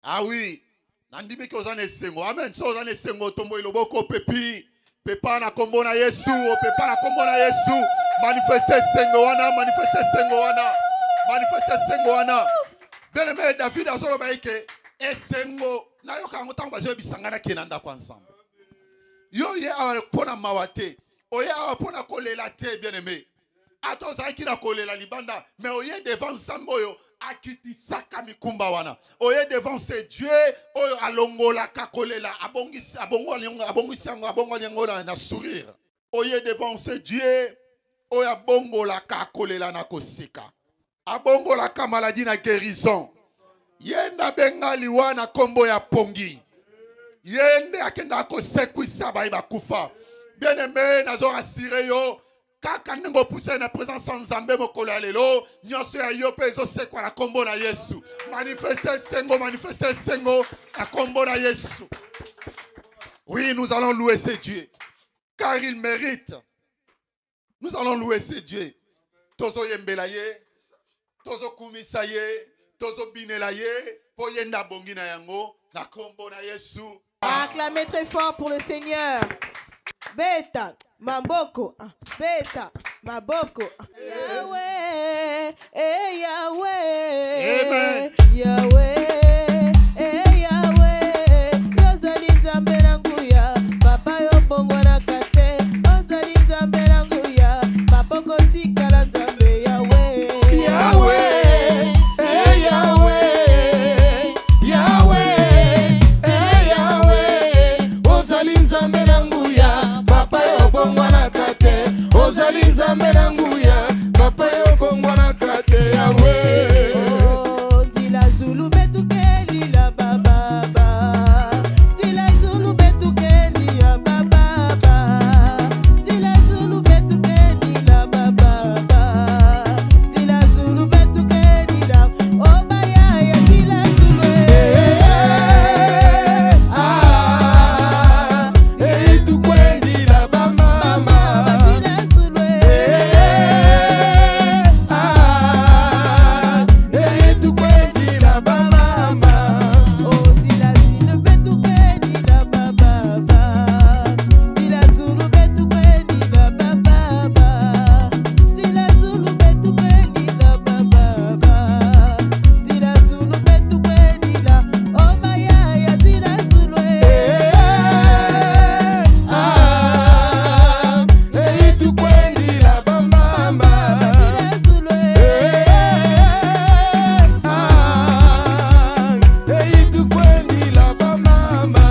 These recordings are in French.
Ah oui. Nandimi ko zane sengo. Amen. So zane sengo tombo iloboko pepi. Pepa na kombo na Yesu. Pepa na kombo na Yesu. Manifeste sengo wana. Manifeste sengo wana. Manifeste sengo wana. Bien-aimé David a solo baike. E sengo. Na yo kango tango bazo bisangana kenanda kwa ensemble. Yo ye awa pona mawate. Oye awa pona kolela te bien-aimé. Ato zaki na kolela libanda. Mais oye devant Samboyo. Akiti saka mikumba wana. Oye devant ce Dieu. Oyo alongola kakolela. Abongo na sourire. Oye devant ce Dieu. Oyo abongola kakolela na kosika. Abongola ka maladie na guérison. Yenda bengali wana kombo ya pongi. Yende akenda kosekwisa baiba kufa. Bien-aimé nazo rassurer yo. Kaka nengo pousse na présence sans Nzambe mokolo alelo nyonso ya yo pe zo sekwa na kombo na Yesu. Manifeste sengo na kombo na Yesu. Oui, nous allons louer ce Dieu car il mérite. Nous allons louer ce Dieu. Tozo yembela ye, tozo kumisa ye, tozo binela ye, po yenda bongi na yango na kombo na Yesu. Acclamez très fort pour le Seigneur. Beta, Maboko, Beta, Maboko. Yahweh, Yahweh, Amen. Yahweh, Yahweh. Yozali Nzambe nanguya, Papa yo bongo na kate. Yozali Nzambe nanguya, Papa kotikala Nzambe Yahweh. Yahweh, Yahweh, Yahweh, Yahweh. Ozali Nzambe nanguya, Papa yo bongo na kate. Ozali Nzambe nanguya, Papa yo bongo na kate. Yahweh. Oh, Dila Zulu betukeli la baba ba. Dila Zulu betukeli la baba ba. Dila Zulu betukeli la baba ba. Dila Zulu betukeli la. Oh Maya ya Dila Zulu. Tu kwendi la mama. Dila Zulu. Tu kwendi la mama. Oh Dila Zulu betukeli la baba ba. Dila Zulu betukeli la baba ba. Dila Zulu betukeli la baba ba. Dila Zulu betukeli la. Oh Maya ya Dila Zulu. Tu kwendi la mama. Dila Zulu. Tu kwendi la mama.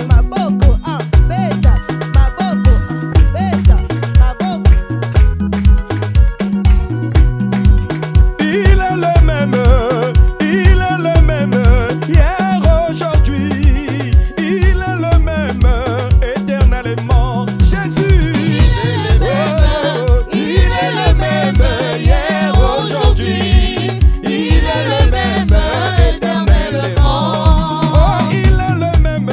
Maboko, beta, maboko, beta, maboko. Il est le même hier, aujourd'hui. Il est le même éternellement. Jésus. Il est le même hier, aujourd'hui. Il est le même éternellement. Oh, il est le même.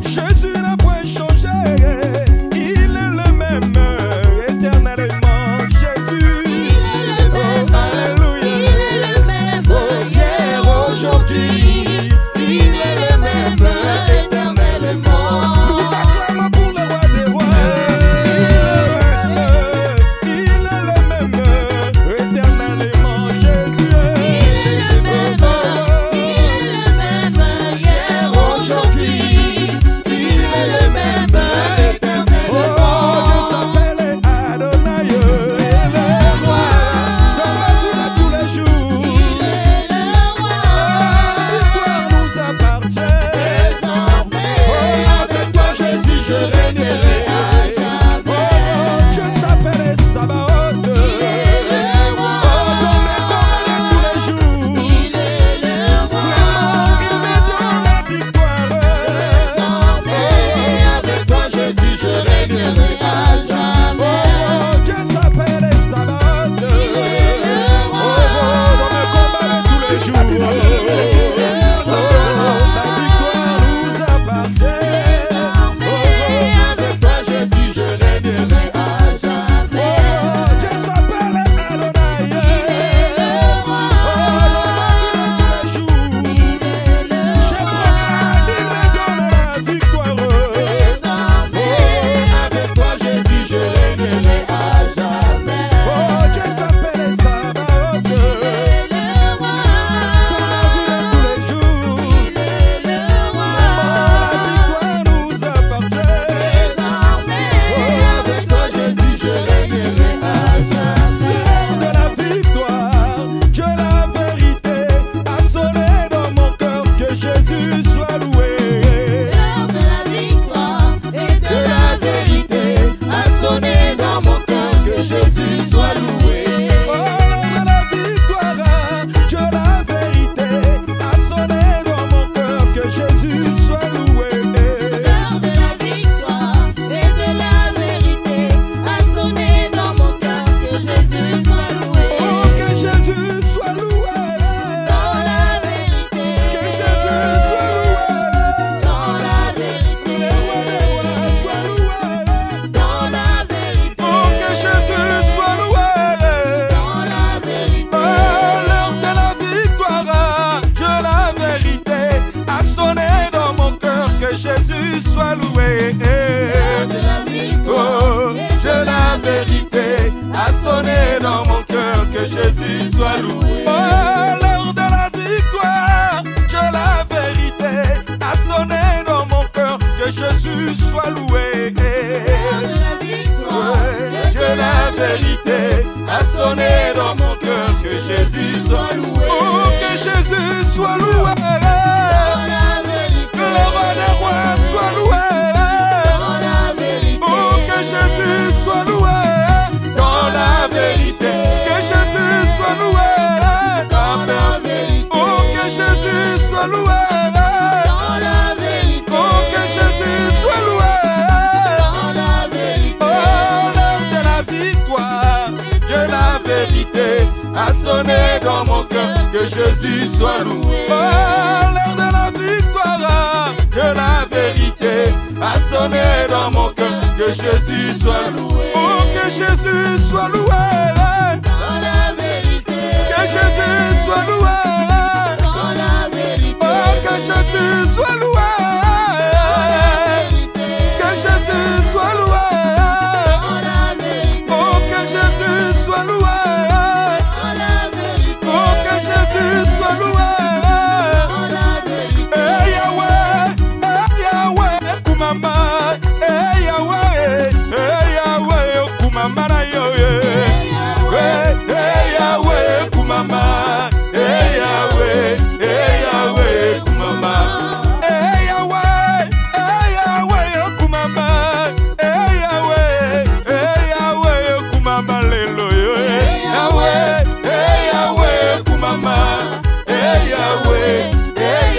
Jésus n'a point changé. Il est le même éternellement. Jésus. Alléluia. Hier, aujourd'hui, il est le même éternellement. Nous acclamons pour le roi des rois. Il est le même éternellement. Jésus. Hier, aujourd'hui, il est le même éternellement. Oh, Dieu s'appelle Adonai. Il est le roi. Dans ma vie de tous les jours. La victoire nous appartient. Oh, avec toi, Jésus, je régnerai à jamais. Oh, Dieu s'appelle Sabaoth. Oh, dans mes combats de tous les jours. Vraiment, il me donne la victoire. Oh, avec toi, Jésus, je régnerai à jamais. Oh, Dieu s'appelle Sabaoth. Oh, dans mes combats de tous les jours. La victoire nous appartient. Oh, avec toi, Jésus, je régnerai à jamais. Oh, Dieu s'appelle Adonai. Oh, dans ma vie de tous les sonné dans mon cœur. Que Jésus soit loué. Oh, que Jésus soit loué. Que le roi des rois soit loué. Oh, que Jésus soit loué. Dans la vérité. Que Jésus soit loué. Dans la vérité. Oh, que Jésus soit loué. Dans la vérité. Oh, que Jésus soit loué. Dans la vérité. Oh, l'heure de la victoire, de la vérité a sonné dans mon cœur. Que Jésus soit loué. Oh, l'heure de la victoire, de la vérité a sonné dans mon cœur. Que Jésus soit loué. Oh, que Jésus soit loué. Dans la vérité. Que Jésus soit loué. Dans la vérité. Oh, que Jésus soit loué. Dans la vérité. Que Jésus soit loué. Dans la vérité. Oh, que Jésus soit loué. Dans la vérité. Oh, que Jésus soit loué. Dans la vérité. Eh Yahweh, kumama. Eh Yahweh, kumama na yo. Yahweh, kumama. Yahweh, kumama. Yahweh, kumama. Yahweh, kumama lelo. Yahweh, kumama.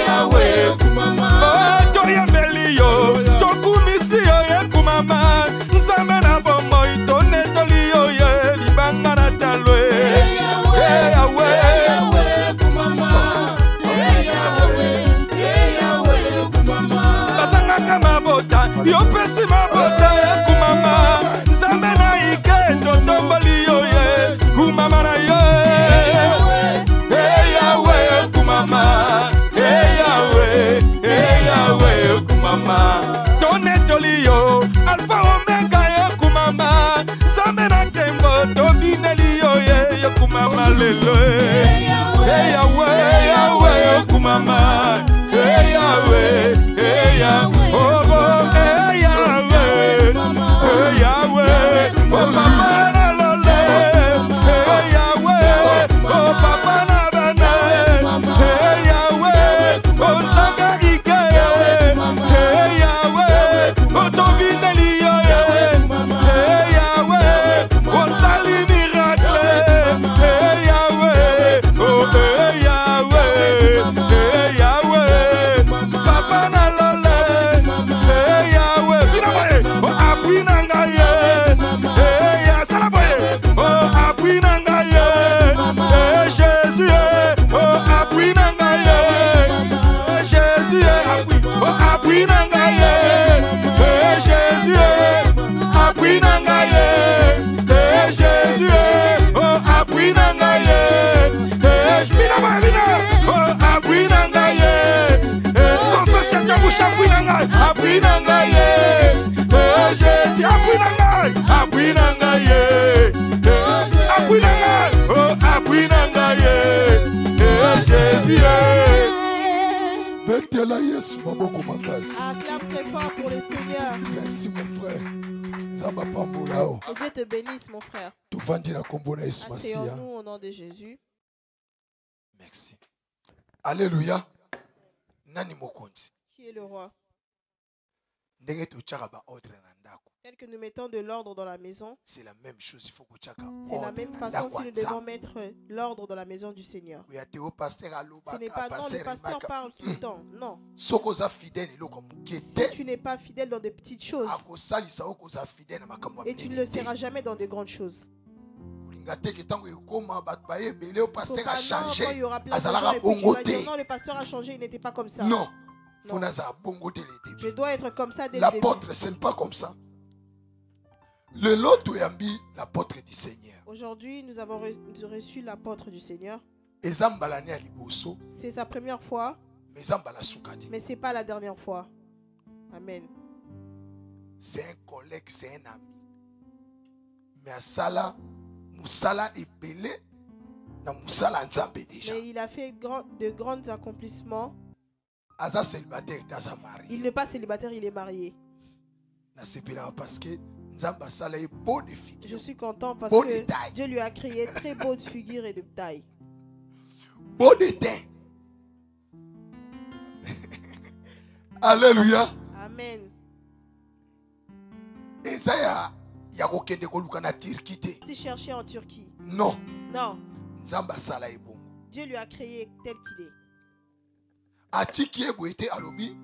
Yahweh, kumama. Oh, toyembeli yo, tokumisi yo ye kumama. Nzambe na bomoi tonetoli yo ye libanga na talwe. Yahweh, kumama. Yahweh, kumama. Basangaka mabota, yo pesi mabota ye kumama. Nzambe na ike totomboli yo ye kumama na yo. Yahweh, kumama. Yahweh, kumama. Tonetoli yo, Alpha Omega ye kumama. Nzambe na tembo tobineli yo ye kumama lelo. Yahweh, kumama. Yahweh, Yahweh, oh papa na lole. Yahweh, oh papa na bana. Yahweh, oh sanga ike. Yahweh, oh tobineli yo ye. Yahweh, oh sali miracle. Yahweh, oh Yahweh, papa na lole. Yahweh, bina boye, oh appui na ngaye. Sala boye, oh appui na ngaye. Jésus, oh appui na ngaye. Jésus, appui, oh appui na ngaye. Jésus, appui na ngaye. Jésus, oh appui na ngaye. Bina boye, bina, oh appui na ngaye. Confesse que tu bouche appui na ngaye. Appui na ngaye. Jésus, appui na ngaye. Appui na ngaye. Appui na ngaye. Oh appui na ngaye. Jésus. Betela Yesu maboko makasi. Acclame très fort pour le Seigneur. Merci mon frère. Zamba pambolao. Que Dieu te bénisse, mon frère. Tuvandi na kombo na Yesu Masia. Asseyons-nous au nom de Jésus. Merci. Alléluia. Nani mokonzi. Qui est le roi? Ndenge tuchaka ba ordre na ndako. Tel que nous mettons de l'ordre dans la maison, C'est la même chose, il faut que tu c'est la même façon si nous devons mettre l'ordre dans la maison du Seigneur. Ce n'est pas non, le pasteur parle tout le temps. Non. Si tu n'es pas fidèle dans des petites choses, et tu ne le seras jamais dans de grandes choses. Il y aura plein de gens et puis tu vas dire, non, le pasteur a changé, il n'était pas comme ça. Non. Non. Je dois être comme ça dès le début. L'apôtre, ce n'est pas comme ça. Le lot yambi l'apôtre du Seigneur. Aujourd'hui, nous avons reçu l'apôtre du Seigneur. C'est sa première fois, mais ce n'est pas la dernière fois. Amen. C'est un collègue, c'est un ami. Mais à Sala, Moussala est belé, na Moussala Nzambe déjà. Mais il a fait de grands accomplissements. Il n'est pas célibataire, il est marié. Parce que Nzamba sala ye beau de figure. Je suis content parce Beau de que taille. Dieu lui a créé très beau de figure et de taille. Beau de teint. Alléluia. Amen. Et ça ya kokende koluka na Turquie te. Tu cherchais en Turquie. Non. Non. Nzamba sala ye bongo. Dieu lui a créé tel qu'il est. Atiki ye boete alobi.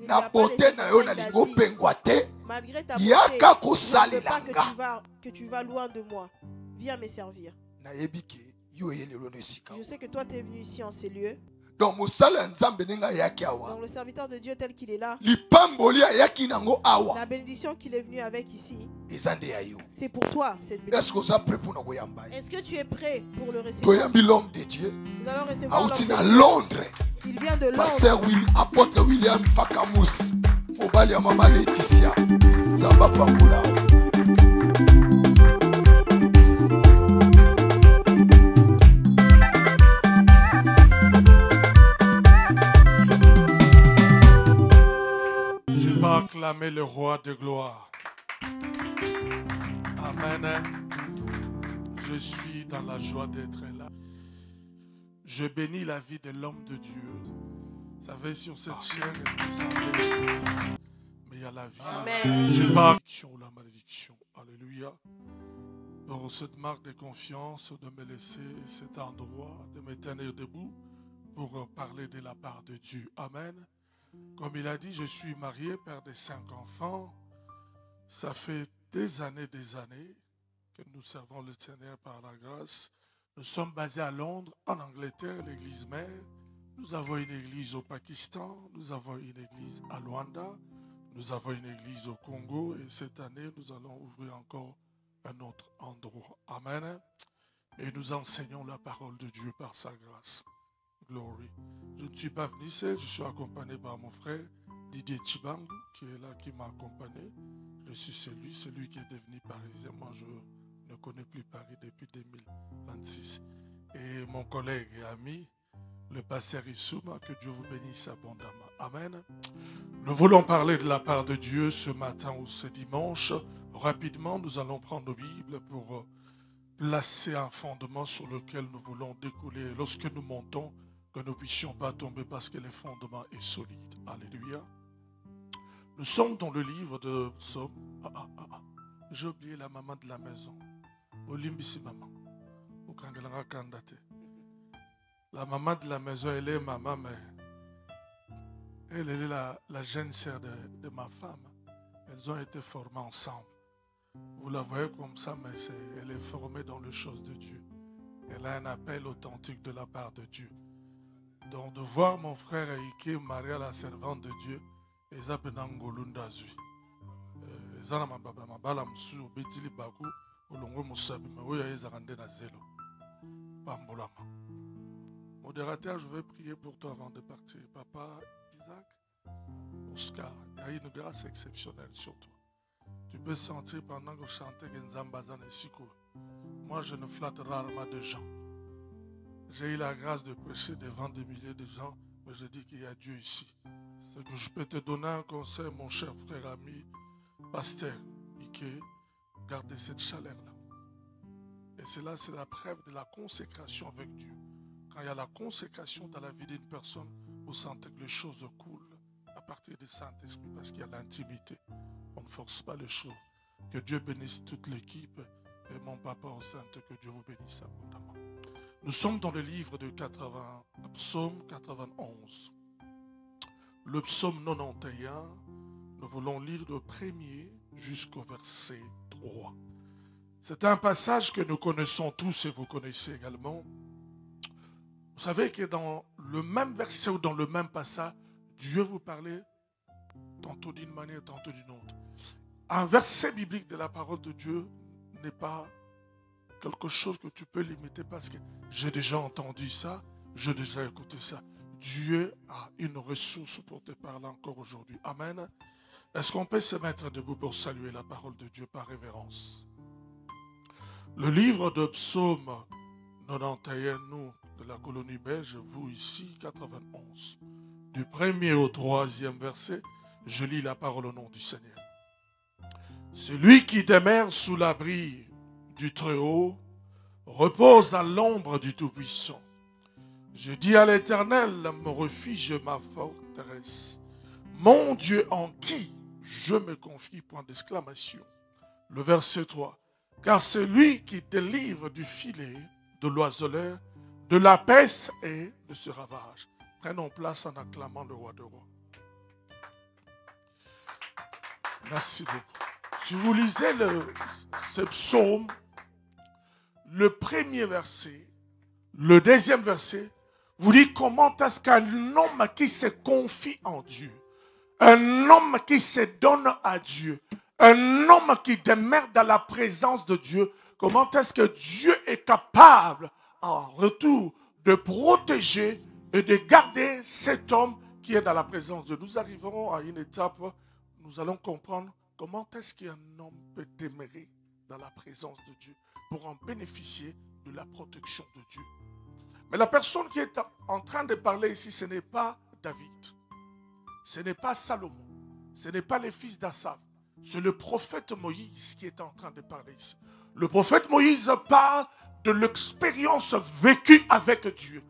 Il ne Na lui a pas bote laissé na faire, yo il na a lingo dit, pengwa te. malgré ta beauté, Yaka je ne veux kosalila pas nga. que tu vas loin de moi. Viens me servir. Na yebike yo ye lelo nesika. Je sais que toi, tu es venu ici en ces lieux. Donc mosala nzambe nenga yaki awa. Donc le serviteur de Dieu tel qu'il est là, Lipamboli ayaki nango awa. la bénédiction qu'il est venu avec ici, Ezande ya yo. c'est pour toi cette Est-ce que bénédiction. vous êtes prêt pour nous koyamba? Est-ce que tu es prêt pour le recevoir? Koyambi l'homme de Dieu. Nous allons recevoir l'homme Auti de na Dieu. Londres. Il vient de Londres. Pasteur apôtre William Fakamus. Mobali ya mama Laetitia. Zamba pambola. Tu vas acclamer le roi de gloire. Amen. Je suis dans la joie d'être là. Je bénis la vie de l'homme de Dieu. Vous savez, sur cette chair, elle semblait petite, mais il y a la vie. Amen. C'est pas la malédiction ou la malédiction. Alléluia. Pour cette marque de confiance, de me laisser cet endroit, de me tenir debout pour parler de la part de Dieu. Amen. Comme il a dit, je suis marié, père de 5 enfants. Ça fait des années que nous servons le Seigneur par la grâce. Nous sommes basés à Londres, en Angleterre, l'église mère. Nous avons une église au Pakistan, nous avons une église à Luanda, nous avons une église au Congo et cette année, nous allons ouvrir encore un autre endroit. Amen. Et nous enseignons la parole de Dieu par sa grâce. Glory. Je ne suis pas venu seul, je suis accompagné par mon frère Didier Chibangu qui est là, qui m'a accompagné. Je suis celui qui est devenu parisien. Moi, je ne connais plus Paris depuis 2026. Et mon collègue et ami, le pasteur Issouma, que Dieu vous bénisse abondamment. Amen. Nous voulons parler de la part de Dieu ce matin ou ce dimanche. Rapidement, nous allons prendre nos Bibles pour placer un fondement sur lequel nous voulons découler. Lorsque nous montons, que nous ne puissions pas tomber parce que le fondement est solide. Alléluia. Nous sommes dans le livre de Psaume. J'ai oublié la maman de la maison. Olimbisi maman. La maman de la maison, elle est maman, mais elle est la jeune sœur de ma femme. Elles ont été formées ensemble. Vous la voyez comme ça, mais elle est formée dans les choses de Dieu. Elle a un appel authentique de la part de Dieu. Donc de voir mon frère Ike marié à la servante de Dieu, eza penangolunda zui. Eza na mabala musu obetili baku olongo musabi mais oyo ezaka nde na zelo. Pambolama. Modérateur, je vais prier pour toi avant de partir. Papa Isaac, Oscar, il y a une grâce exceptionnelle sur toi. Tu peux sentir pendant que je chantais que Nzambazan et Siko. Moi, je ne flatte rarement de gens. J'ai eu la grâce de prêcher devant des milliers de gens, mais je dis qu'il y a Dieu ici. C'est que je peux te donner un conseil, mon cher frère ami, pasteur Ike, gardez cette chaleur-là. Et cela, c'est la preuve de la consécration avec Dieu. Quand il y a la consécration dans la vie d'une personne, vous sentez que les choses coulent à partir du Saint-Esprit parce qu'il y a l'intimité. On ne force pas les choses. Que Dieu bénisse toute l'équipe et mon papa au Saint, que Dieu vous bénisse abondamment. Nous sommes dans le livre de Psaume 91. Le psaume 91, nous voulons lire le premier jusqu'au verset 3. C'est un passage que nous connaissons tous et vous connaissez également. Vous savez que dans le même verset ou dans le même passage, Dieu vous parlait tantôt d'une manière, tantôt d'une autre. Un verset biblique de la parole de Dieu n'est pas quelque chose que tu peux limiter parce que j'ai déjà entendu ça, j'ai déjà écouté ça. Dieu a une ressource pour te parler encore aujourd'hui. Amen. Est-ce qu'on peut se mettre debout pour saluer la parole de Dieu par révérence? Le livre de Psaume 91, nous, de la colonie belge, vous ici, 91. Du premier au troisième verset, je lis la parole au nom du Seigneur. Celui qui demeure sous l'abri du Très-Haut repose à l'ombre du Tout-Puissant. Je dis à l'Éternel, mon refuge, ma forteresse, mon Dieu en qui je me confie, point d'exclamation. Le verset 3. Car c'est lui qui délivre du filet, de l'oiseleur, de la peste et de ce ravage. Prenons place en acclamant le roi de rois. Merci beaucoup. Si vous lisez ce psaume, le premier verset, le deuxième verset, vous dit comment est-ce qu'un homme qui se confie en Dieu, un homme qui se donne à Dieu, un homme qui demeure dans la présence de Dieu, comment est-ce que Dieu est capable, en retour, de protéger et de garder cet homme qui est dans la présence de Dieu. Nous arriverons à une étape où nous allons comprendre comment est-ce qu'un homme peut demeurer dans la présence de Dieu pour en bénéficier de la protection de Dieu. Mais la personne qui est en train de parler ici, ce n'est pas David, ce n'est pas Salomon, ce n'est pas les fils d'Asaph, c'est le prophète Moïse qui est en train de parler ici. Le prophète Moïse parle de l'expérience vécue avec Dieu,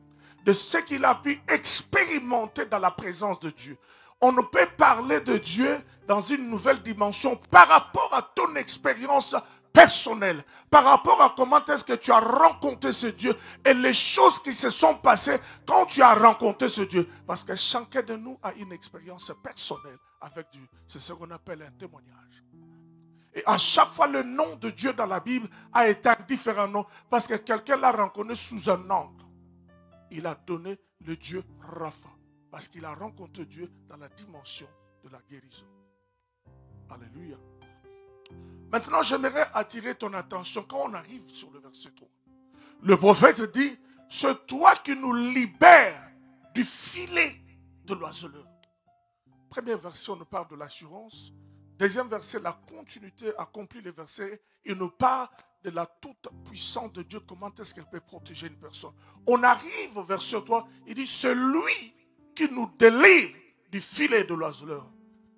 de ce qu'il a pu expérimenter dans la présence de Dieu. On ne peut parler de Dieu dans une nouvelle dimension par rapport à ton expérience personnelle, par rapport à comment est-ce que tu as rencontré ce Dieu et les choses qui se sont passées quand tu as rencontré ce Dieu. Parce que chacun de nous a une expérience personnelle avec Dieu. C'est ce qu'on appelle un témoignage. Et à chaque fois, le nom de Dieu dans la Bible a été un différent nom parce que quelqu'un l'a reconnu sous un angle. Il a donné le Dieu Rapha parce qu'il a rencontré Dieu dans la dimension de la guérison. Alléluia. Maintenant, j'aimerais attirer ton attention quand on arrive sur le verset 3. Le prophète dit, c'est toi qui nous libères du filet de l'oiseleur. Premier verset, on nous parle de l'assurance. Deuxième verset, la continuité accomplit les versets. Il nous parle de la toute-puissance de Dieu. Comment est-ce qu'elle peut protéger une personne? On arrive au verset 3. Il dit, c'est lui qui nous délivre du filet de l'oiseleur.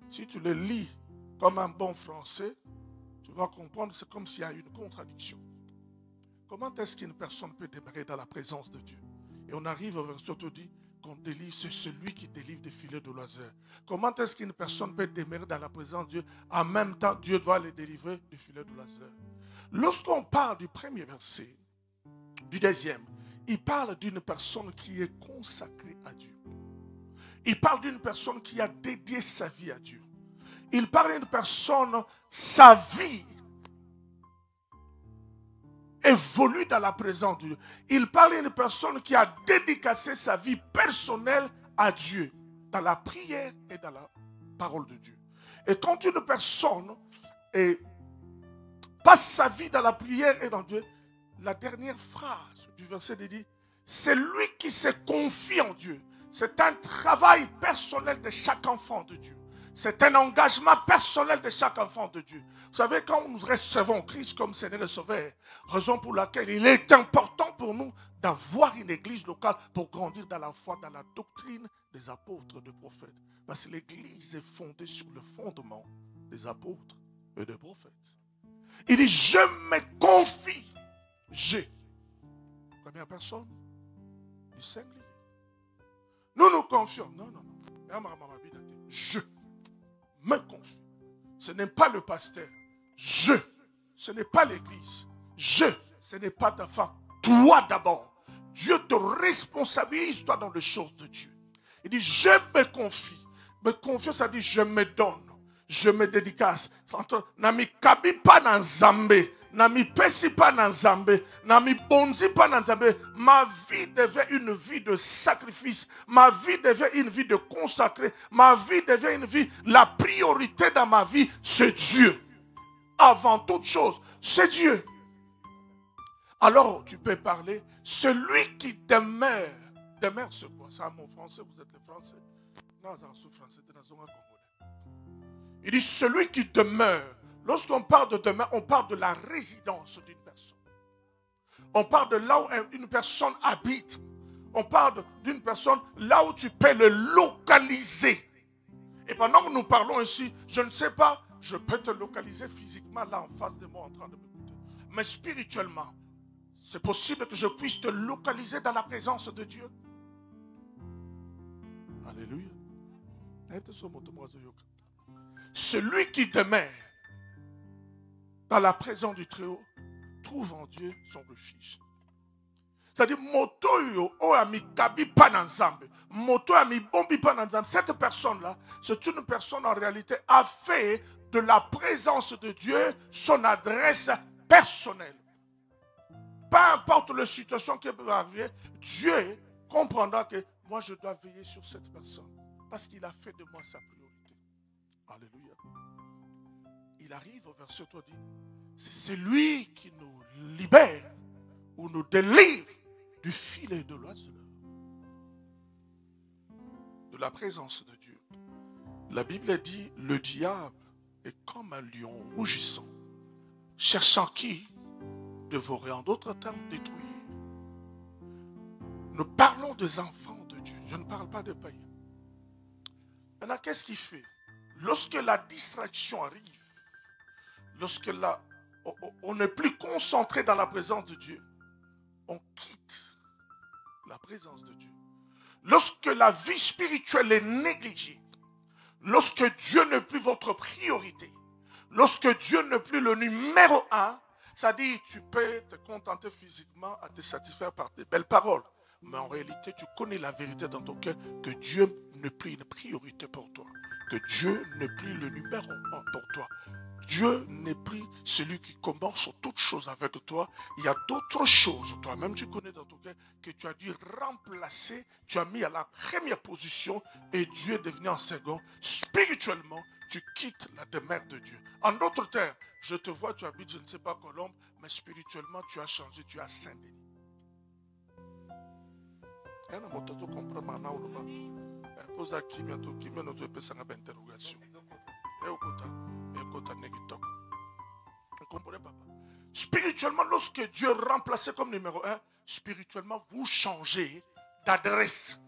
Si tu le lis comme un bon français, tu vas comprendre que c'est comme s'il y a une contradiction. Comment est-ce qu'une personne peut demeurer dans la présence de Dieu? Et on arrive au verset 3, dit qu'on délivre, c'est celui qui délivre des filets de l'oiseleur. Comment est-ce qu'une personne peut demeurer dans la présence de Dieu? En même temps, Dieu doit les délivrer du filet de l'oiseleur. Lorsqu'on parle du premier verset, du deuxième, il parle d'une personne qui est consacrée à Dieu. Il parle d'une personne qui a dédié sa vie à Dieu. Il parle d'une personne, sa vie évolue dans la présence de Dieu. Il parle d'une personne qui a dédicacé sa vie personnelle à Dieu, dans la prière et dans la parole de Dieu. Et quand une personne passe sa vie dans la prière et dans Dieu, la dernière phrase du verset dit, c'est lui qui se confie en Dieu. C'est un travail personnel de chaque enfant de Dieu. C'est un engagement personnel de chaque enfant de Dieu. Vous savez, quand nous recevons Christ comme Seigneur et Sauveur, raison pour laquelle il est important pour nous d'avoir une église locale pour grandir dans la foi, dans la doctrine des apôtres et des prophètes. Parce que l'église est fondée sur le fondement des apôtres et des prophètes. Il dit, je me confie. J'ai. Première personne du singulier. Nous nous confions. Non. Je me confie. Ce n'est pas le pasteur. Ce n'est pas l'église. Ce n'est pas ta femme. Toi d'abord. Dieu te responsabilise, toi, dans les choses de Dieu. Il dit, je me confie. Me confier, ça dit, je me donne. Je me dédicace. Nami kabi pas dans Zambé. Nami pesi pas dans Zambé. Nami bondi pas dans Zambé. Ma vie devient une vie de sacrifice. Ma vie devient une vie de consacré. Ma vie devient une vie. La priorité dans ma vie, c'est Dieu. Avant toute chose, c'est Dieu. Alors, tu peux parler. Celui qui demeure. Demeure, c'est quoi? C'est un mot français, vous êtes les Français. Non, c'est un français, c'est un congolais. Il dit celui qui demeure. Lorsqu'on parle de demeure, on parle de la résidence d'une personne. On parle de là où une personne habite. On parle d'une personne là où tu peux le localiser. Et pendant que nous parlons ici, je ne sais pas, Je peux te localiser physiquement là en face de moi en train de m'écouter. Mais spirituellement, c'est possible que je puisse te localiser dans la présence de Dieu. Alléluia. Celui qui demeure dans la présence du Très-Haut trouve en Dieu son refuge. C'est-à-dire, moto yo o ami kabi pananzambe, moto ami bombi pananzambe. Cette personne-là, c'est une personne en réalité a fait de la présence de Dieu son adresse personnelle. Peu importe la situation qui peut arriver, Dieu comprendra que moi je dois veiller sur cette personne parce qu'il a fait de moi sa priorité. Alléluia. Il arrive au verset 3 dit, c'est lui qui nous libère ou nous délivre du filet de l'oiseleur, de la présence de Dieu. La Bible dit, le diable est comme un lion rougissant, cherchant qui dévorer, en d'autres termes, détruire. Nous parlons des enfants de Dieu, je ne parle pas des païens. Maintenant, qu'est-ce qu'il fait? Lorsque la distraction arrive, lorsque on n'est plus concentré dans la présence de Dieu, on quitte la présence de Dieu. Lorsque la vie spirituelle est négligée, lorsque Dieu n'est plus votre priorité, lorsque Dieu n'est plus le numéro 1, ça dit tu peux te contenter physiquement à te satisfaire par des belles paroles. Mais en réalité, tu connais la vérité dans ton cœur que Dieu n'est plus une priorité pour toi. Que Dieu n'est plus le numéro 1 pour toi. Dieu n'est plus celui qui commence toutes choses avec toi. Il y a d'autres choses, toi-même tu connais dans ton cœur, que tu as dû remplacer, tu as mis à la première position et Dieu est devenu en second. Spirituellement, tu quittes la demeure de Dieu. En d'autres termes, je te vois, tu habites, je ne sais pas, Colombe, mais spirituellement, tu as changé, tu as Saint-Denis. Vous comprenez, papa? Spirituellement, lorsque Dieu est remplacé comme numéro 1, spirituellement, vous changez d'adresse.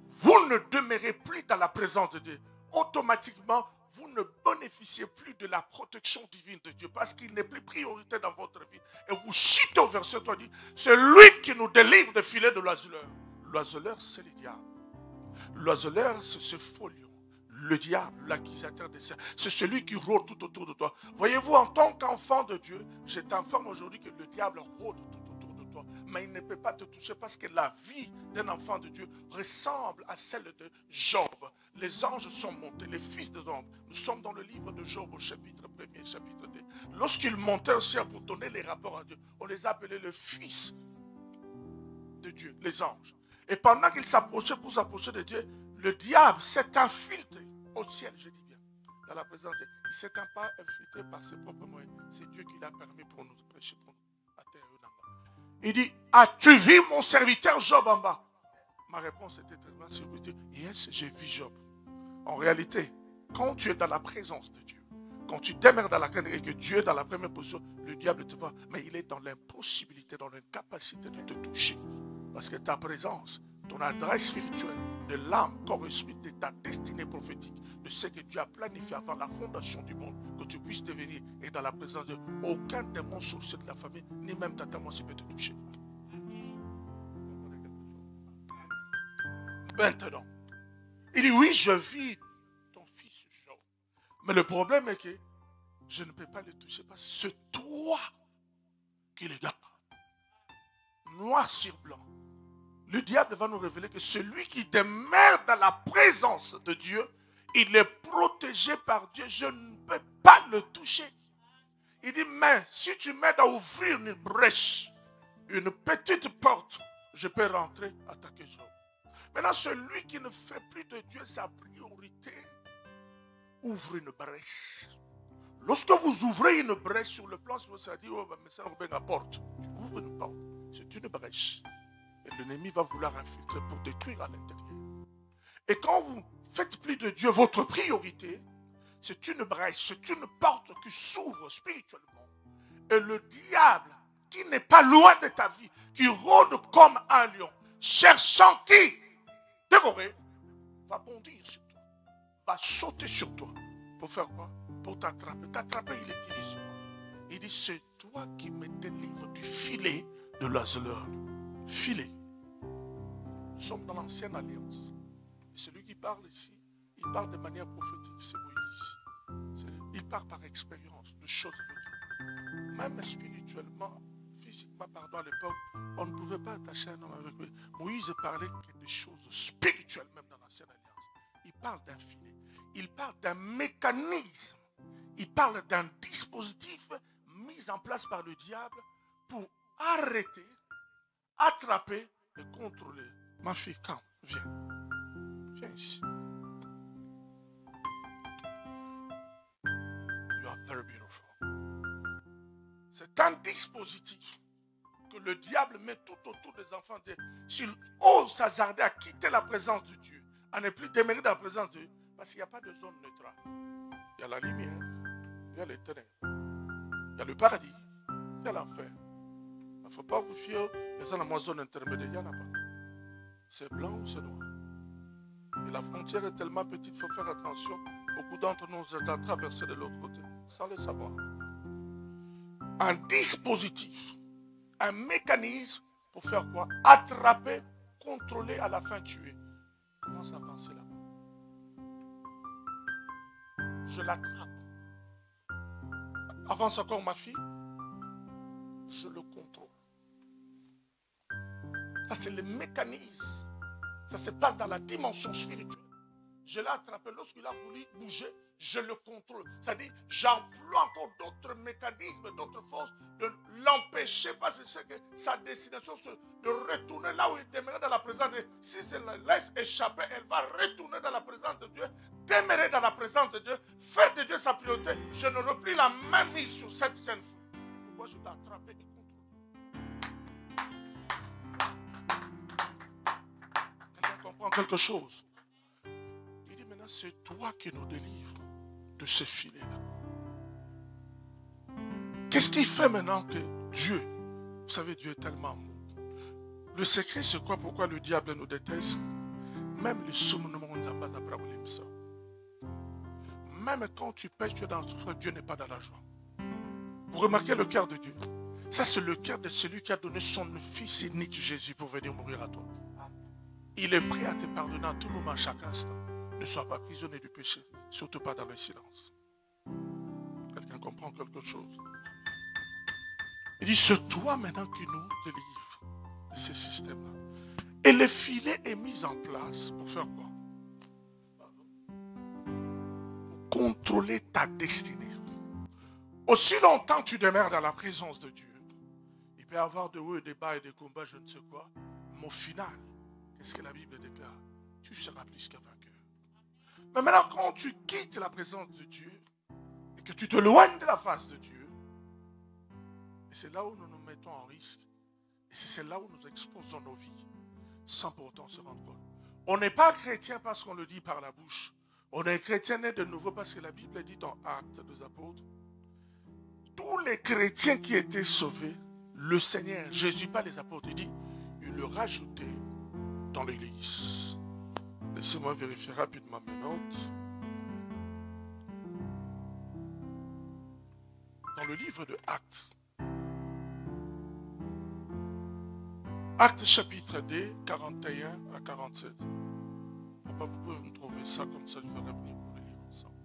Vous ne demeurez plus dans la présence de Dieu. Automatiquement, vous ne bénéficiez plus de la protection divine de Dieu parce qu'il n'est plus priorité dans votre vie. Et vous citez au verset 3, dit, c'est lui qui nous délivre des filets de l'oiseleur. L'oiseleur, c'est le diable. L'oiseleur, c'est ce faux lion. Le diable, l'accusateur des saints, c'est celui qui rôde tout autour de toi. Voyez-vous, en tant qu'enfant de Dieu, je t'informe aujourd'hui que le diable rôde tout autour de toi. Mais il ne peut pas te toucher parce que la vie d'un enfant de Dieu ressemble à celle de Job. Les anges sont montés, les fils de l'homme. Nous sommes dans le livre de Job au chapitre 1er, chapitre 2. Lorsqu'ils montaient au ciel pour donner les rapports à Dieu, on les appelait le fils de Dieu, les anges. Et pendant qu'ils s'approchaient pour s'approcher de Dieu, le diable s'est infiltré au ciel, je dis bien, dans la présence de Dieu. Il ne s'est pas infiltré par ses propres moyens. C'est Dieu qui l'a permis pour nous prêcher pour nous. Il dit, as-tu vu mon serviteur Job en bas? Ma réponse était tellement surprise. Yes, j'ai vu Job. En réalité, quand tu es dans la présence de Dieu, quand tu demeures dans la crainte et que Dieu est dans la première position, le diable te voit, mais il est dans l'impossibilité, dans l'incapacité de te toucher. Parce que ta présence, ton adresse spirituelle de l'âme correspond de ta destinée prophétique, de ce que Dieu a planifié avant la fondation du monde, que tu puisses devenir. Et dans la présence de aucun démon sorcier de la famille, ni même ta tata peut te toucher. Maintenant, il dit oui, je vis ton fils Job. Mais le problème est que je ne peux pas le toucher parce que c'est toi qui le garde. Noir sur blanc. Le diable va nous révéler que celui qui demeure dans la présence de Dieu, il est protégé par Dieu. Je ne peux pas le toucher. Il dit, mais si tu m'aides à ouvrir une brèche, une petite porte, je peux rentrer, attaquer Job. Maintenant, celui qui ne fait plus de Dieu sa priorité, ouvre une brèche. Lorsque vous ouvrez une brèche sur le plan, ça dit, oh, mais ça nous met la porte. Tu ouvres une porte. C'est une brèche. Et l'ennemi va vouloir infiltrer pour détruire à l'intérieur. Et quand vous ne faites plus de Dieu votre priorité, c'est une brèche, c'est une porte qui s'ouvre spirituellement. Et le diable, qui n'est pas loin de ta vie, qui rôde comme un lion, cherchant qui dévorer, va bondir sur toi, va sauter sur toi. Pour faire quoi? pour t'attraper. T'attraper, il utilise quoi? Il dit, c'est toi qui me délivres du filet de l'azuleur. Filet. Nous sommes dans l'ancienne alliance. Et celui qui parle ici, il parle de manière prophétique, c'est Moïse. Il parle par expérience de choses de Dieu. Même spirituellement, physiquement, pardon, à l'époque, on ne pouvait pas attacher un homme avec lui. Moïse parlait que des choses spirituelles, même dans l'ancienne alliance. Il parle d'un filet. Il parle d'un mécanisme. Il parle d'un dispositif mis en place par le diable pour arrêter, attraper et contrôler. Ma fille, quand? Viens. Viens ici. You are very beautiful. C'est un dispositif que le diable met tout autour des enfants. S'ils osent s'hasarder à quitter la présence de Dieu, à ne plus demeurer dans la présence de Dieu, parce qu'il n'y a pas de zone neutrale. Il y a la lumière, il y a les ténèbres, il y a le paradis, il y a l'enfer. Il ne faut pas vous fier à la zone intermédiaire, il n'y en a pas. C'est blanc ou c'est noir. Et la frontière est tellement petite, il faut faire attention. Beaucoup d'entre nous ont traversé de l'autre côté, sans le savoir. Un dispositif, un mécanisme pour faire quoi? Attraper, contrôler, à la fin tuer. Commence à penser là-bas. Je l'attrape. Avance encore ma fille. Je le contrôle. Ça, c'est le mécanisme. Ça se passe dans la dimension spirituelle. Je l'ai attrapé. Lorsqu'il a voulu bouger, je le contrôle. C'est-à-dire, j'emploie encore d'autres mécanismes, d'autres forces de l'empêcher parce que je sais que sa destination, c'est de retourner là où il demeurait dans la présence de Dieu. Si je la laisse échapper, elle va retourner dans la présence de Dieu, demeurer dans la présence de Dieu, faire de Dieu sa priorité. Je n'aurai plus la même mise sur cette scène. Pourquoi je l'ai attrapé et contrôlé? Quelqu'un comprend quelque chose? Il dit maintenant, c'est toi qui nous délivres de ce filet-là. Qu'est-ce qui fait maintenant que Dieu, vous savez, Dieu est tellement amour. Le secret, c'est quoi? Pourquoi le diable nous déteste? Même les sommements, même quand tu pêches, tu es dans la souffrance, Dieu n'est pas dans la joie. Vous remarquez le cœur de Dieu? Ça, c'est le cœur de celui qui a donné son fils unique Jésus pour venir mourir à toi. Il est prêt à te pardonner à tout moment, à chaque instant. Ne sois pas prisonnier du péché, surtout pas dans le silence. Quelqu'un comprend quelque chose? Il dit, c'est toi maintenant qui nous délivre de ce système-là. Et le filet est mis en place pour faire quoi? Pour contrôler ta destinée. Aussi longtemps que tu demeures dans la présence de Dieu, il peut y avoir de hauts et des bas et des combats, je ne sais quoi. Mais au final, qu'est-ce que la Bible déclare? Tu seras plus qu'un vainqueur. Mais maintenant, quand tu quittes la présence de Dieu et que tu te éloignes de la face de Dieu, et c'est là où nous nous mettons en risque. Et c'est là où nous exposons nos vies, sans pour autant se rendre compte. On n'est pas chrétien parce qu'on le dit par la bouche. On est chrétien né de nouveau parce que la Bible dit dans Actes des Apôtres, tous les chrétiens qui étaient sauvés, le Seigneur, Jésus, pas les apôtres, il dit, il le rajoutait dans l'église. Laissez-moi vérifier rapidement mes notes. Dans le livre de Actes, Actes chapitre 2, 41 à 47. Papa, vous pouvez me trouver ça, comme ça je vais revenir pour le lire ensemble.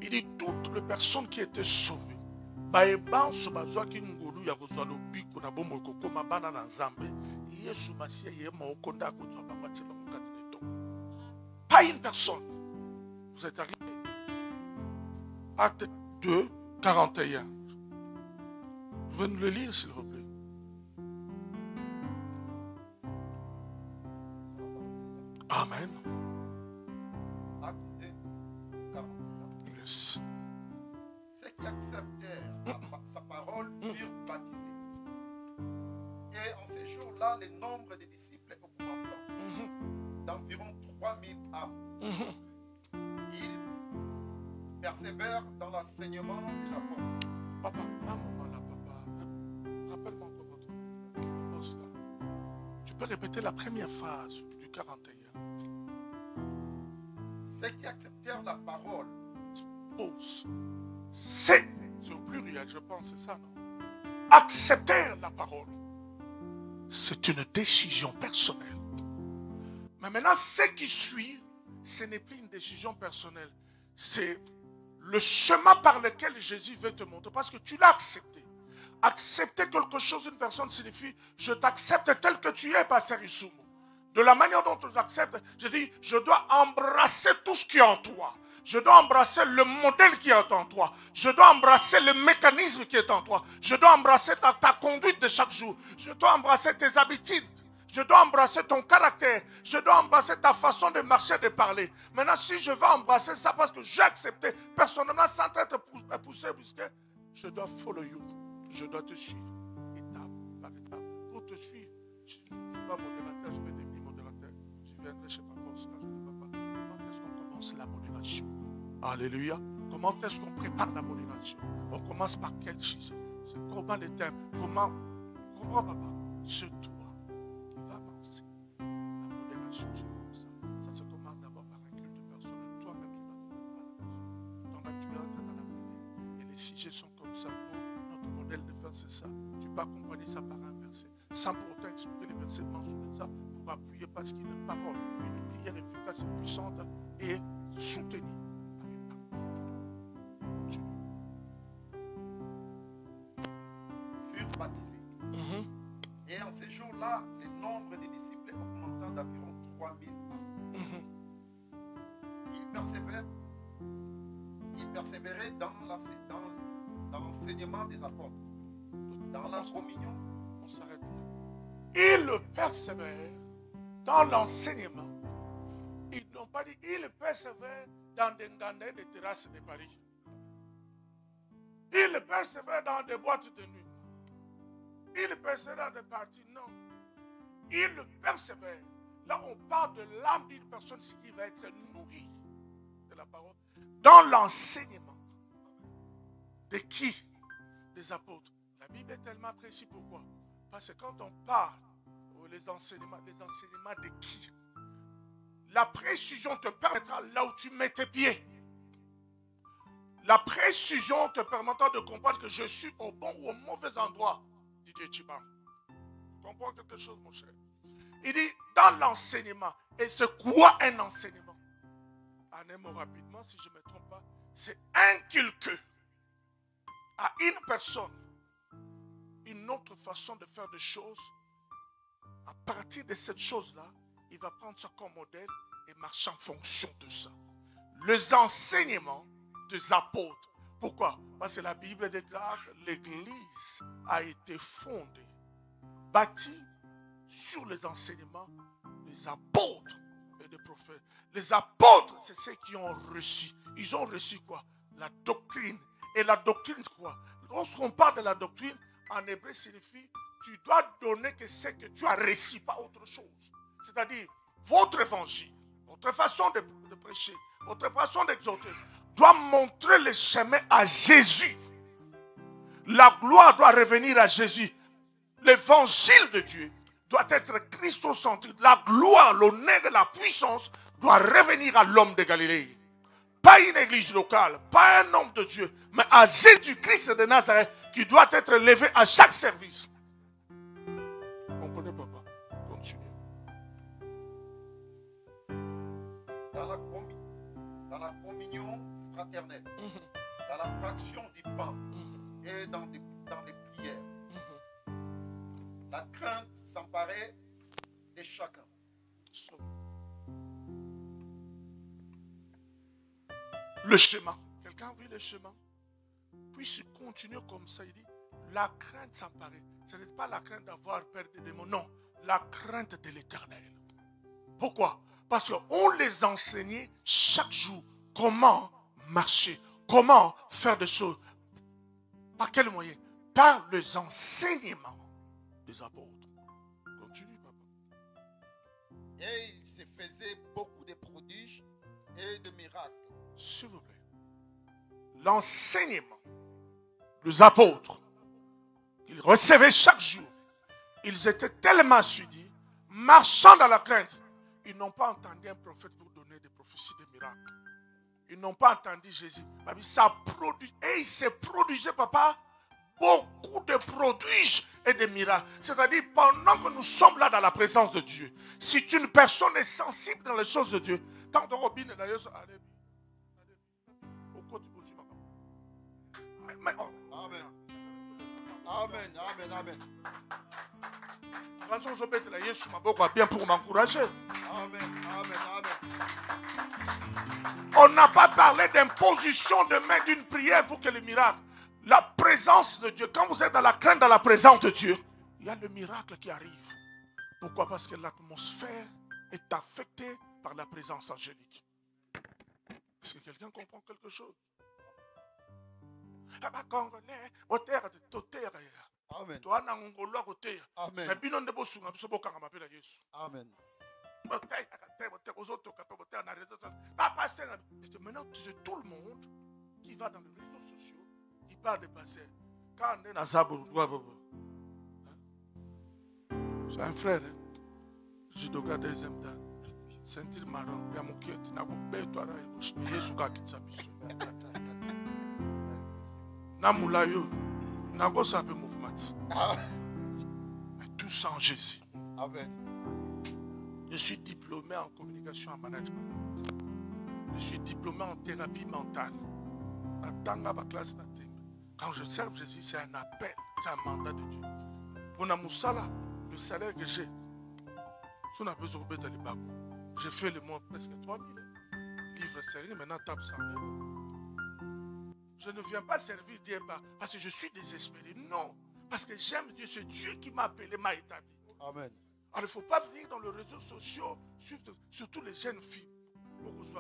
Il dit, toutes les personnes qui étaient sauvées, pas une personne. Vous êtes arrivé. Acte 2, 41. Vous pouvez nous le lire, s'il vous plaît. Amen. Acte 2, 41. Yes. Ceux qui acceptèrent sa parole furent baptisés. Et en ces jours-là, le nombre des disciples augmentant d'environ 3000 âmes. Ils persévèrent dans l'enseignement des apôtres. Papa, un moment là, papa. Rappelle-moi encore votre nom. Tu peux répéter la première phrase du 41. Ceux qui acceptèrent la parole impose. C'est au pluriel, je pense, c'est ça, non? Accepter la parole, c'est une décision personnelle. Mais maintenant, ce qui suit, ce n'est plus une décision personnelle. C'est le chemin par lequel Jésus veut te montrer. Parce que tu l'as accepté. Accepter quelque chose d'une personne signifie je t'accepte tel que tu es, Pasteur Issoumo. De la manière dont je t'accepte, je dis je dois embrasser tout ce qui est en toi. Je dois embrasser le modèle qui est en toi. Je dois embrasser le mécanisme qui est en toi. Je dois embrasser ta conduite de chaque jour. Je dois embrasser tes habitudes. Je dois embrasser ton caractère. Je dois embrasser ta façon de marcher, de parler. Maintenant, si je veux embrasser ça parce que j'ai accepté personnellement sans être poussé, puisque je dois follow you. Je dois te suivre étape par étape. Pour te suivre, je ne suis pas modérateur, je vais devenir modérateur. Je viendrai chez Papa Oscar. Je dis, papa, comment est-ce qu'on commence la modération? Alléluia. Comment est-ce qu'on prépare la modération? On commence par quel chose? C'est comment les thèmes? Comment papa? C'est toi qui va avancer. La modération, c'est comme ça. Ça se commence d'abord par un culte personnel. Toi-même, tu vas te préparer à la maison. Toi-même, tu vas entrer dans la prière. Et les sujets sont comme ça. Notre modèle de faire, c'est ça. Tu peux accompagner ça par un verset. Sans pour autant expliquer les versets mentionnés ça pour appuyer parce qu'il y a une parole, une prière efficace et puissante et soutenue. Furent baptisés. Et en ces jours-là, le nombre des disciples augmentant d'environ 3000 âmes. Ils persévéraient dans l'enseignement des apôtres, dans la communion. On s'arrête là. Ils persévèrent dans l'enseignement. Ils n'ont pas dit ils persévèrent dans des gandins de terrasses de Paris. Ils persévèrent dans des boîtes de nuit. Ils persévèrent dans des parties. Non. Ils persévèrent. Là, on parle de l'âme d'une personne qui va être nourrie de la parole. Dans l'enseignement. De qui? Des apôtres. La Bible est tellement précise. Pourquoi? Parce que quand on parle les enseignements de qui? La précision te permettra là où tu mets tes pieds. La précision te permettra de comprendre que je suis au bon ou au mauvais endroit. Didier Chibam. Tu comprends quelque chose, mon cher? Il dit dans l'enseignement. Et c'est quoi un enseignement? En un mot rapidement, si je ne me trompe pas, c'est inculquer à une personne une autre façon de faire des choses. À partir de cette chose-là, il va prendre ça comme modèle et marcher en fonction de ça. Les enseignements des apôtres. Pourquoi? Parce que la Bible déclare que l'Église a été fondée, bâtie sur les enseignements des apôtres et des prophètes. Les apôtres, c'est ceux qui ont reçu. Ils ont reçu quoi? La doctrine. Et la doctrine, quoi? Lorsqu'on parle de la doctrine, en hébreu signifie tu dois donner que ce que tu as reçu, pas autre chose. C'est-à-dire, votre évangile, votre façon de prêcher, votre façon d'exhorter, doit montrer le chemin à Jésus. La gloire doit revenir à Jésus. L'évangile de Dieu doit être christocentrique. La gloire, l'honneur et la puissance doit revenir à l'homme de Galilée. Pas une église locale, pas un homme de Dieu, mais à Jésus-Christ de Nazareth qui doit être levé à chaque service. Comprenez, papa? Continue. Dans la communion fraternelle, dans la fraction du pain et dans les prières. La crainte s'emparait de chacun. Le schéma. Quelqu'un a vu le schéma? Puis il continue comme ça. Il dit, la crainte s'emparait. Ce n'est pas la crainte d'avoir peur des démons. Non, la crainte de l'éternel. Pourquoi? Parce qu'on les enseignait chaque jour comment marcher, comment faire des choses. Par quel moyen? Par les enseignements des apôtres. Continue, papa. Et il se faisait beaucoup de prodiges et de miracles. S'il vous plaît. L'enseignement des apôtres qu'ils recevaient chaque jour, ils étaient tellement assidus, marchant dans la crainte, ils n'ont pas entendu un prophète pour donner des prophéties, des miracles. ils n'ont pas entendu Jésus. Ça produit, et il s'est produisé, papa, beaucoup de prodiges et de miracles. C'est-à-dire, pendant que nous sommes là dans la présence de Dieu, si une personne est sensible dans les choses de Dieu, tant que Robin est d'ailleurs, Amen. Amen. Amen. Amen. Bien pour m'encourager. Amen. Amen. Amen. On n'a pas parlé d'imposition de main d'une prière pour que le miracle. La présence de Dieu, quand vous êtes dans la crainte, dans la présence de Dieu, il y a le miracle qui arrive. Pourquoi? Parce que l'atmosphère est affectée par la présence angélique. Est-ce que quelqu'un comprend quelque chose? Amen. Amen. Amen. Maintenant, c'est tout le monde qui va dans les réseaux sociaux, qui parle de passé. Quand on est dans c'est un frère, judoka deuxième dan, ceinture marron, il y a mon qui est, n'a pas toi là, il est sous la kitsabiso. Namulayo, n'a pas ça un peu mouvement. Mais tout ça en Jésus. Amen. Je suis diplômé en communication et en management. Je suis diplômé en thérapie mentale. Quand je sers Jésus, c'est un appel, c'est un mandat de Dieu. Pour Namoussala, le salaire que j'ai, j'ai fait le mois presque 3 000 livres sterling, maintenant tape 100 000. Je ne viens pas servir Dieu parce que je suis désespéré. Non, parce que j'aime Dieu. C'est Dieu qui m'a appelé, m'a établi. Amen. Alors il ne faut pas venir dans les réseaux sociaux, surtout les jeunes filles. Vous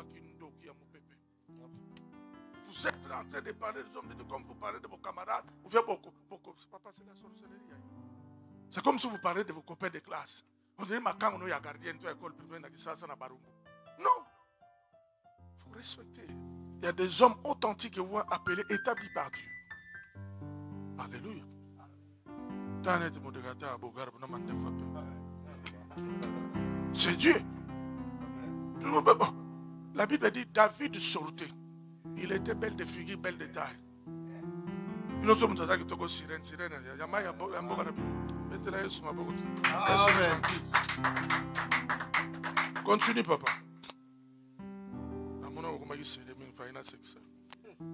êtes en train de parler des hommes de Dieu comme vous parlez de vos camarades. Vous faites beaucoup. C'est pas passer la sorcellerie. C'est comme si vous parlez de vos copains de classe. On dirait que quand on est gardien de l'école primaire, non. Il faut respecter. Il y a des hommes authentiques que vous appelez établis par Dieu. Alléluia. C'est Dieu. La Bible dit David sortait. Il était belle de figure, belle de taille. Amen. Continue, papa.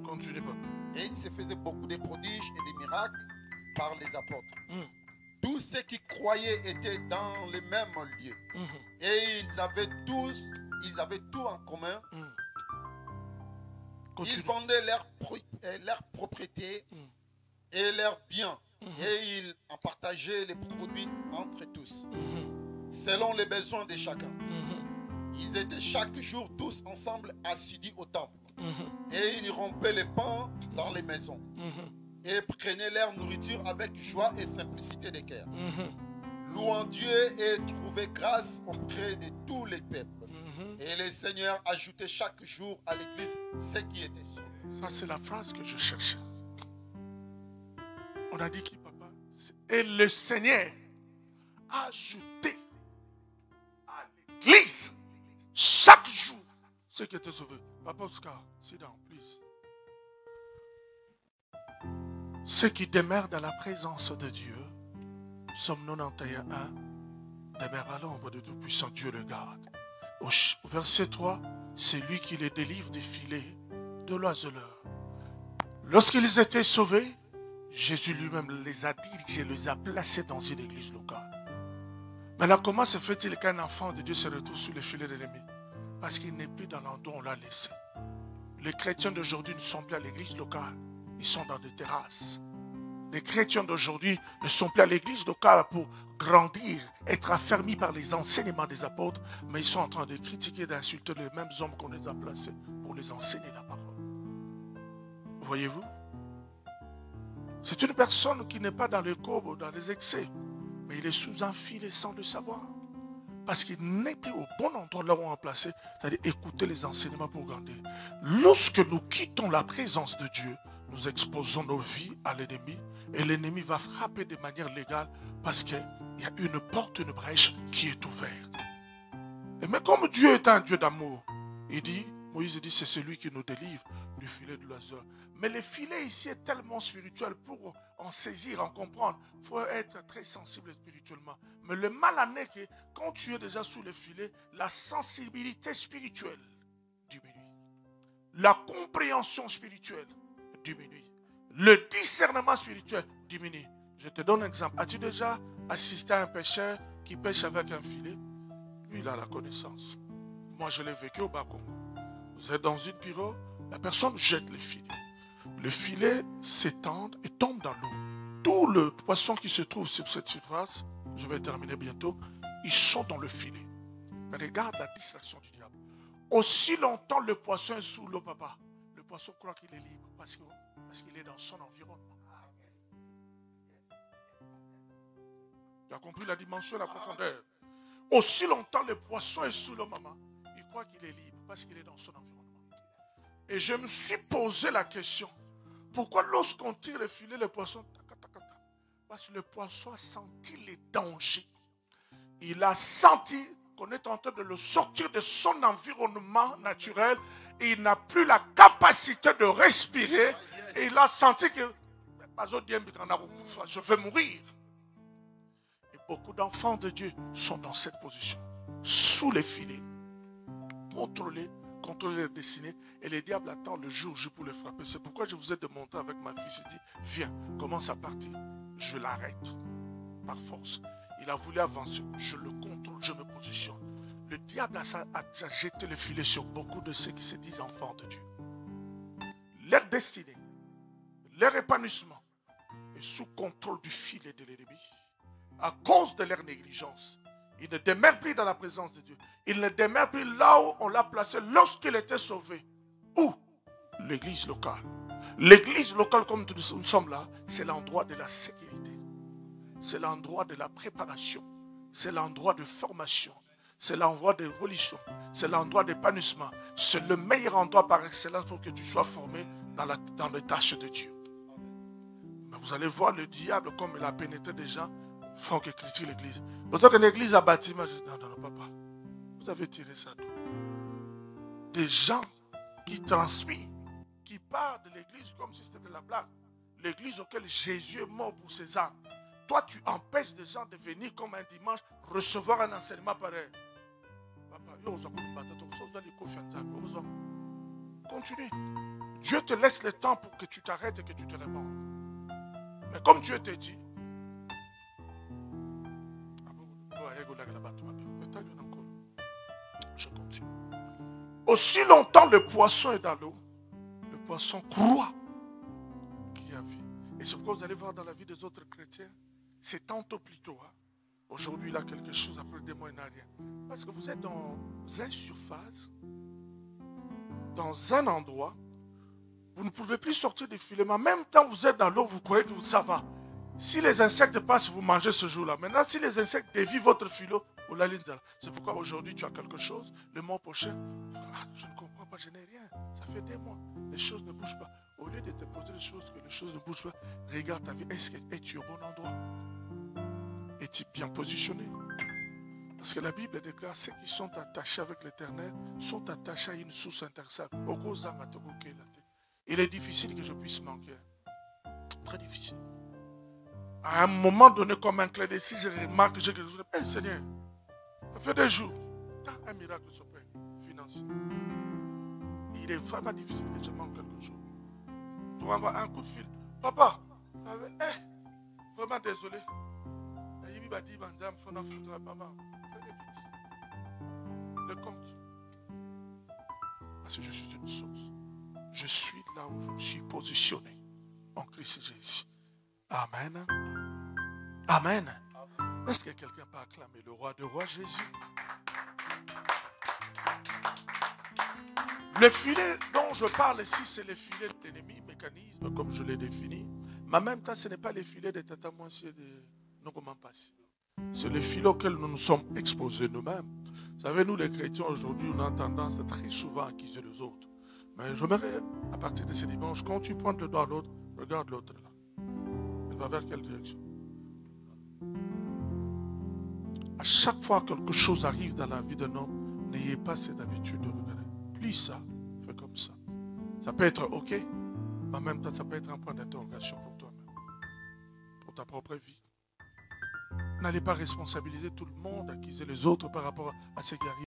Continue, papa. Et il se faisait beaucoup de prodiges et de miracles par les apôtres. Tous ceux qui croyaient étaient dans les mêmes lieux. Et ils avaient tout en commun. Continue. Ils vendaient leurs propriétés et leurs biens. Et ils en partageaient les produits entre tous, selon les besoins de chacun. Ils étaient chaque jour tous ensemble assidus au temple. Et ils rompaient les pains dans les maisons. Et prenaient leur nourriture avec joie et simplicité de cœur. Louant Dieu et trouvaient grâce auprès de tous les peuples. Et le Seigneur ajoutait chaque jour à l'église ce qui était sûr. Ça, c'est la phrase que je cherchais. On a dit qui, papa? Et le Seigneur a ajouté à l'église chaque jour ce qui était sauvé. Papa Oscar, sit down, please. Ceux qui demeurent dans la présence de Dieu, Psaume 91, demeurent à l'ombre de Tout-Puissant, Dieu le garde. Au verset 3, c'est lui qui les délivre des filets de l'oiseleur. Lorsqu'ils étaient sauvés, Jésus lui-même les a dirigés, les a placés dans une église locale. Maintenant, comment se fait-il qu'un enfant de Dieu se retrouve sous les filets de l'ennemi? Parce qu'il n'est plus dans l'endroit où on l'a laissé. Les chrétiens d'aujourd'hui ne sont plus à l'église locale, ils sont dans des terrasses. Les chrétiens d'aujourd'hui ne sont plus à l'église locale pour grandir, être affermis par les enseignements des apôtres, mais ils sont en train de critiquer, d'insulter les mêmes hommes qu'on les a placés pour les enseigner la parole. Voyez-vous? C'est une personne qui n'est pas dans le courbe ou dans les excès, mais il est sous un filet sans le savoir. Parce qu'il n'est plus au bon endroit là où on l'a placé, c'est-à-dire écouter les enseignements pour grandir. Lorsque nous quittons la présence de Dieu, nous exposons nos vies à l'ennemi et l'ennemi va frapper de manière légale parce qu'il y a une porte, une brèche qui est ouverte. Mais comme Dieu est un Dieu d'amour, il dit, Moïse dit, c'est celui qui nous délivre du filet de l'oiseau. Mais le filet ici est tellement spirituel. Pour en saisir, en comprendre, il faut être très sensible spirituellement. Mais le mal en est que quand tu es déjà sous le filet, la sensibilité spirituelle diminue. La compréhension spirituelle diminue. Le discernement spirituel diminue. Je te donne un exemple. As-tu déjà assisté à un pêcheur qui pêche avec un filet? Lui, il a la connaissance. Moi, je l'ai vécu au Bas-Congo. Vous êtes dans une pirogue, la personne jette le filet. Le filet s'étend et tombe dans l'eau. Tous les poissons qui se trouvent sur cette surface, je vais terminer bientôt, ils sont dans le filet. Mais regarde la distraction du diable. Aussi longtemps le poisson est sous l'eau, papa, le poisson croit qu'il est libre parce qu'il est dans son environnement. Tu as compris la dimension, la profondeur. Aussi longtemps le poisson est sous l'eau, maman, il croit qu'il est libre parce qu'il est dans son environnement. Et je me suis posé la question, pourquoi lorsqu'on tire le filet, le poisson, parce que le poisson a senti les dangers. Il a senti qu'on est en train de le sortir de son environnement naturel et il n'a plus la capacité de respirer. Et il a senti que je vais mourir. Et beaucoup d'enfants de Dieu sont dans cette position, sous les filets, contrôler les destinées, et le diable attend le jour J pour le frapper. C'est pourquoi je vous ai demandé avec ma fille, il dit, viens, commence à partir. Je l'arrête par force. Il a voulu avancer, je le contrôle, je me positionne. Le diable a jeté le filet sur beaucoup de ceux qui se disent enfants de Dieu. Leur destinée, leur épanouissement est sous contrôle du filet de l'ennemi à cause de leur négligence. Il ne demeure plus dans la présence de Dieu. Il ne demeure plus là où on l'a placé lorsqu'il était sauvé. Où? L'église locale. L'église locale, comme nous sommes là, c'est l'endroit de la sécurité. C'est l'endroit de la préparation. C'est l'endroit de formation. C'est l'endroit d'évolution. C'est l'endroit d'épanouissement. C'est le meilleur endroit par excellence pour que tu sois formé dans les tâches de Dieu. Mais vous allez voir le diable, comme il a pénétré des gens, font que critiquer l'église. Pourtant que l'église a bâtiment, je dis non, papa. Vous avez tiré ça d'où? Des gens qui transpirent, qui parlent de l'église comme si c'était de la blague. L'église auquel Jésus est mort pour ses âmes. Toi, tu empêches des gens de venir comme un dimanche recevoir un enseignement pareil. Papa, continue. Dieu te laisse le temps pour que tu t'arrêtes et que tu te répondes. Mais comme Dieu te dit, je continue. Aussi longtemps le poisson est dans l'eau, le poisson croit qu'il y a vie. Et ce que vous allez voir dans la vie des autres chrétiens, c'est tantôt plus tôt. Aujourd'hui, il a quelque chose après 2 mois, il n'a rien. Parce que vous êtes dans une surface, dans un endroit, vous ne pouvez plus sortir du filet. Mais en même temps, vous êtes dans l'eau, vous croyez que ça va. Si les insectes passent, vous mangez ce jour-là. Maintenant, si les insectes dévient votre filet, vous l'allez dire. C'est pourquoi aujourd'hui, tu as quelque chose. Le mois prochain, je ne comprends pas, je n'ai rien. Ça fait 2 mois. Les choses ne bougent pas. Au lieu de te poser les choses, que les choses ne bougent pas, regarde ta vie. Est-ce que es-tu au bon endroit? Es-tu bien positionné? Parce que la Bible déclare ceux qui sont attachés avec l'Éternel sont attachés à une source intarissable. Il est difficile que je puisse manquer. Très difficile. À un moment donné, comme un clé de si je remarque que j'ai quelque chose, Seigneur, ça fait 2 jours. Un miracle s'opère financier. Il est vraiment difficile que je manque quelque chose. Je dois avoir un coup de fil. Papa, vraiment désolé. Le compte. Parce que je suis une source. Je suis là où je me suis positionné en Christ Jésus. Amen. Amen. Est-ce que quelqu'un peut acclamer le roi de rois Jésus? Le filet dont je parle ici, c'est le filet de l'ennemi, mécanisme, comme je l'ai défini. Mais en même temps, ce n'est pas le filet de Tata Moissier de Nogomampassi. C'est le filet auquel nous nous sommes exposés nous-mêmes. Vous savez, nous les chrétiens aujourd'hui, on a tendance à très souvent accuser les autres. Mais j'aimerais, à partir de ce dimanche, quand tu pointes le doigt à l'autre, regarde l'autre là. Il va vers quelle direction? À chaque fois que quelque chose arrive dans la vie d'un homme, n'ayez pas cette habitude de regarder. Plus ça, Ça peut être OK, mais en même temps, ça peut être un point d'interrogation pour toi-même, pour ta propre vie. N'allez pas responsabiliser tout le monde, accuser les autres par rapport à ce qui arrive.